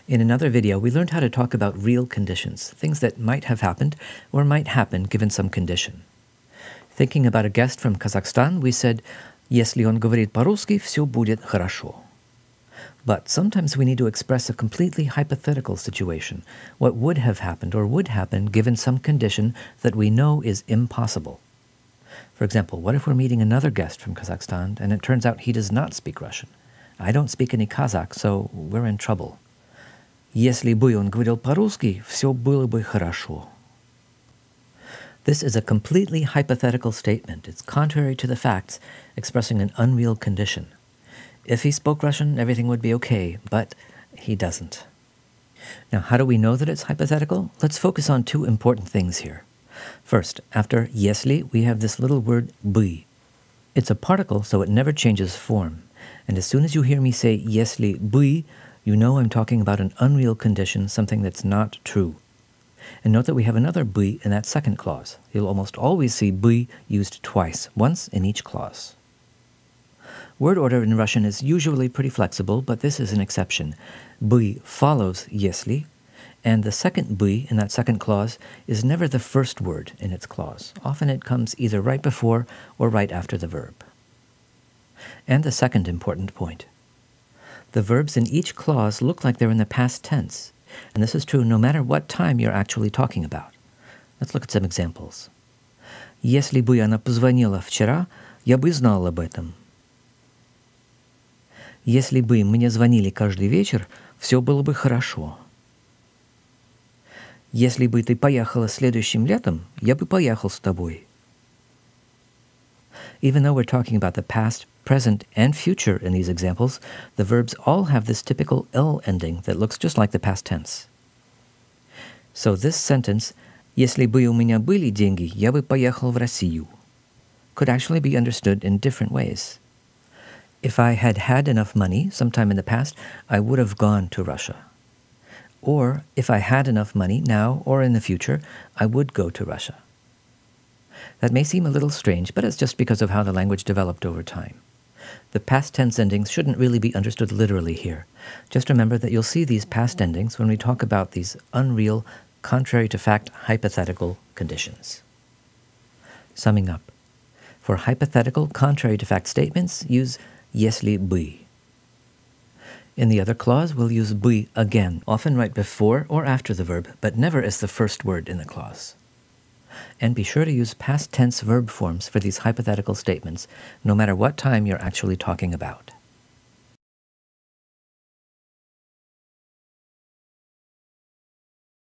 In another video, we learned how to talk about real conditions, things that might have happened or might happen given some condition. Thinking about a guest from Kazakhstan, we said, «Если он говорит по-русски, все будет хорошо». But sometimes we need to express a completely hypothetical situation, what would have happened or would happen given some condition that we know is impossible. For example, what if we're meeting another guest from Kazakhstan and it turns out he does not speak Russian? I don't speak any Kazakh, so we're in trouble. Если бы он говорил по-русски, все было бы хорошо. This is a completely hypothetical statement. It's contrary to the facts, expressing an unreal condition. If he spoke Russian, everything would be okay, but he doesn't. Now, how do we know that it's hypothetical? Let's focus on two important things here. First, after если, we have this little word бы. It's a particle, so it never changes form. And as soon as you hear me say если бы, you know I'm talking about an unreal condition, something that's not true. And note that we have another бы in that second clause. You'll almost always see бы used twice, once in each clause. Word order in Russian is usually pretty flexible, but this is an exception. Бы follows если, and the second бы in that second clause is never the first word in its clause. Often it comes either right before or right after the verb. And the second important point. The verbs in each clause look like they're in the past tense, and this is true no matter what time you're actually talking about. Let's look at some examples. Если бы она позвонила вчера, я бы знал об этом. Если бы мне звонили каждый вечер, все было бы хорошо. Если бы ты поехала следующим летом, я бы поехал с тобой. Even though we're talking about the past, present, and future in these examples, the verbs all have this typical L ending that looks just like the past tense. So this sentence, «Если бы у меня были деньги, я бы поехал в Россию», could actually be understood in different ways. If I had had enough money sometime in the past, I would have gone to Russia. Or, if I had enough money now or in the future, I would go to Russia. That may seem a little strange, but it's just because of how the language developed over time. The past tense endings shouldn't really be understood literally here. Just remember that you'll see these past endings when we talk about these unreal, contrary-to-fact hypothetical conditions. Summing up. For hypothetical, contrary-to-fact statements, use если бы. In the other clause, we'll use бы again, often right before or after the verb, but never as the first word in the clause. And be sure to use past tense verb forms for these hypothetical statements, no matter what time you're actually talking about.